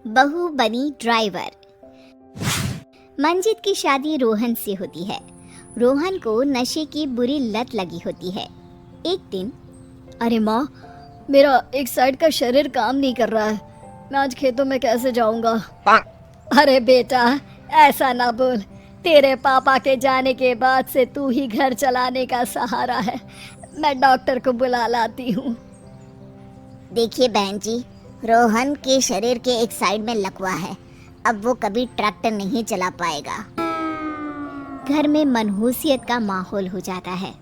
बहू बनी ड्राइवर। मंजित की शादी रोहन से होती है। रोहन को नशे की बुरी लत लगी होती है। एक दिन, अरे माँ, मेरा एक साइड का शरीर काम नहीं कर रहा है। मैं आज खेतों में कैसे जाऊंगा? अरे बेटा, ऐसा ना बोल। तेरे पापा के जाने के बाद से तू ही घर चलाने का सहारा है। मैं डॉक्टर को बुला लाती हूँ। देखिए बहन जी, रोहन के शरीर के एक साइड में लकवा है। अब वो कभी ट्रैक्टर नहीं चला पाएगा। घर में मनहूसियत का माहौल हो जाता है।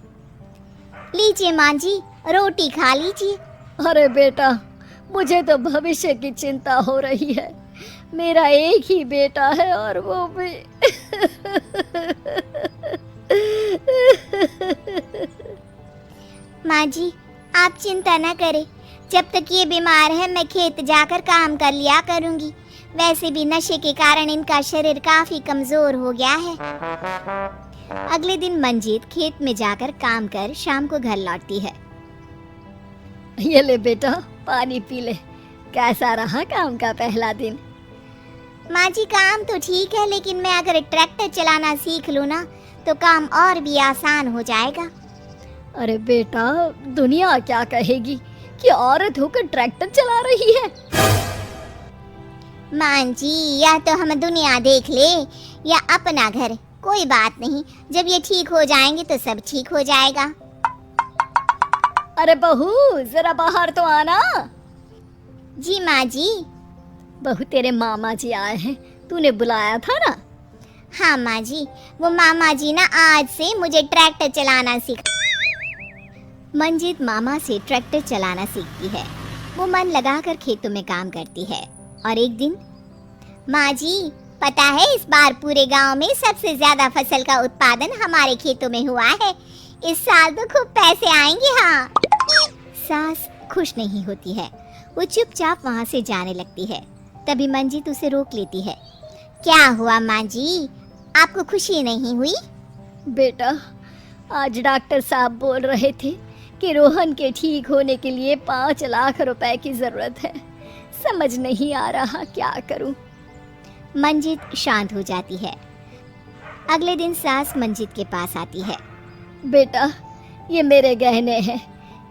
लीजिए माँ जी, रोटी खा लीजिए। अरे बेटा, मुझे तो भविष्य की चिंता हो रही है। मेरा एक ही बेटा है और वो भी माँ जी, आप चिंता न करें। जब तक ये बीमार है मैं खेत जाकर काम कर लिया करूँगी। वैसे भी नशे के कारण इनका शरीर काफी कमजोर हो गया है। अगले दिन मंजीत खेत में जाकर काम कर शाम को घर लौटती है। ये ले बेटा, पानी पी ले। कैसा रहा काम का पहला दिन? माँ जी, काम तो ठीक है, लेकिन मैं अगर ट्रैक्टर चलाना सीख लूँ ना तो काम और भी आसान हो जाएगा। अरे बेटा, दुनिया क्या कहेगी कि औरत होकर ट्रैक्टर चला रही है। माँ जी, या तो हम दुनिया देख ले या अपना घर, कोई बात नहीं। जब ये ठीक हो जाएंगे तो सब ठीक हो जाएगा। अरे बहू, जरा बाहर तो आना। जी माँ जी। बहू, तेरे मामा जी आए हैं, तूने बुलाया था ना? हाँ माँ जी, वो मामा जी ना आज से मुझे ट्रैक्टर चलाना सिखा। मंजित मामा से ट्रैक्टर चलाना सीखती है। वो मन लगाकर खेतों में काम करती है। और एक दिन, माँ जी, पता है इस बार पूरे गांव में सबसे ज्यादा फसल का उत्पादन हमारे खेतों में हुआ है। इस साल तो खूब पैसे आएंगे। हाँ। सास खुश नहीं होती है। वो चुपचाप वहाँ से जाने लगती है। तभी मंजित उसे रोक लेती है। क्या हुआ माँ जी, आपको खुशी नहीं हुई? बेटा, आज डॉक्टर साहब बोल रहे थे कि रोहन के ठीक होने के लिए 5 लाख रुपए की जरूरत है। समझ नहीं आ रहा क्या करूं। मंजित शांत हो जाती है। अगले दिन सास मंजित के पास आती है। बेटा, ये मेरे गहने हैं।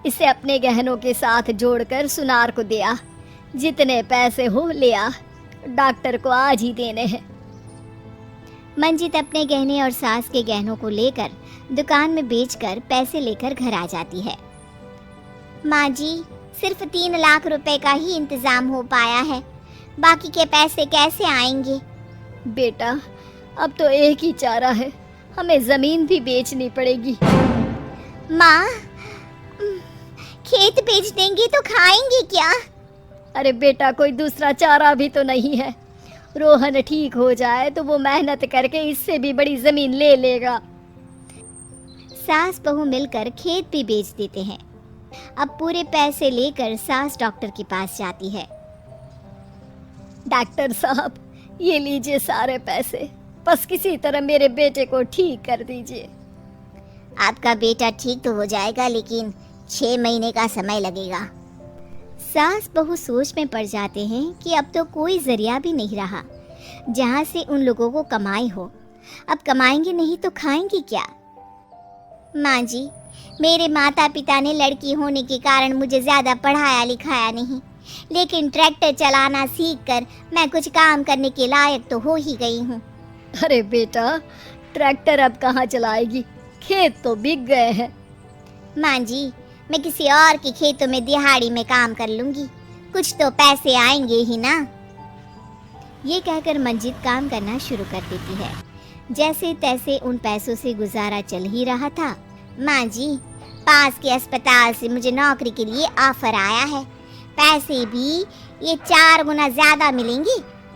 इसे अपने गहनों के साथ जोड़कर सुनार को दे आ। जितने पैसे हो ले आ। डॉक्टर को आज ही देने हैं। मंजित अपने गहने और सास के गहनों को लेकर दुकान में बेचकर पैसे लेकर घर आ जाती है। माँ जी, सिर्फ 3 लाख रुपए का ही इंतजाम हो पाया है। बाकी के पैसे कैसे आएंगे? बेटा, अब तो एक ही चारा है, हमें जमीन भी बेचनी पड़ेगी। माँ, खेत बेच देंगे तो खाएंगे क्या? अरे बेटा, कोई दूसरा चारा भी तो नहीं है। रोहन ठीक हो जाए तो वो मेहनत करके इससे भी बड़ी जमीन ले लेगा। सास बहू मिलकर खेत भी बेच देते हैं। अब पूरे पैसे लेकर सास डॉक्टर के पास जाती है। डॉक्टर साहब, ये लीजिए सारे पैसे। बस किसी तरह मेरे बेटे को ठीक कर दीजिए। आपका बेटा ठीक तो हो जाएगा, लेकिन 6 महीने का समय लगेगा। सास बहू सोच में पड़ जाते हैं कि अब तो कोई जरिया भी नहीं रहा जहाँ से उन लोगों को कमाई हो। अब कमाएंगे नहीं तो खाएंगे क्या? माँ जी, मेरे माता पिता ने लड़की होने के कारण मुझे ज़्यादा पढ़ाया लिखाया नहीं, लेकिन ट्रैक्टर चलाना सीखकर मैं कुछ काम करने के लायक तो हो ही गई हूँ। अरे बेटा, ट्रैक्टर अब कहाँ चलाएगी? खेत तो बिक गए हैं। माँ जी, मैं किसी और के खेतों में दिहाड़ी में काम कर लूँगी, कुछ तो पैसे आएंगे ही ना। ये कहकर मंजित काम करना शुरू कर देती है। जैसे तैसे उन पैसों से गुजारा चल ही रहा था। माँ जी, पास के अस्पताल से मुझे नौकरी के लिए ऑफर आया है। पैसे भी ये 4 गुना ज़्यादा मिलेंगे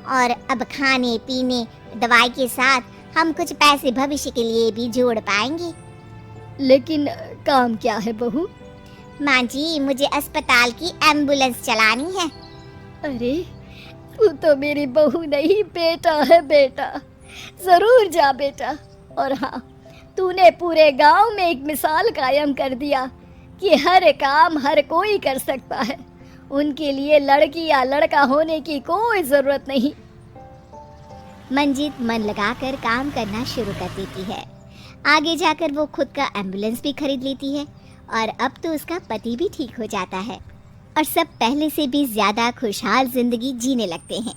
और अब खाने पीने दवाई के साथ हम कुछ पैसे भविष्य के लिए भी जोड़ पाएंगे। लेकिन काम क्या है बहू? माँ जी, मुझे अस्पताल की एम्बुलेंस चलानी है। अरे, तू तो मेरी बहू नहीं, बेटा है। बेटा, जरूर जा बेटा। और हाँ, तूने पूरे गांव में एक मिसाल कायम कर दिया कि हर काम हर कोई कर सकता है। उनके लिए लड़की या लड़का होने की कोई जरूरत नहीं। मंजीत मन लगाकर काम करना शुरू कर देती है। आगे जाकर वो खुद का एम्बुलेंस भी खरीद लेती है और अब तो उसका पति भी ठीक हो जाता है और सब पहले से भी ज्यादा खुशहाल जिंदगी जीने लगते हैं।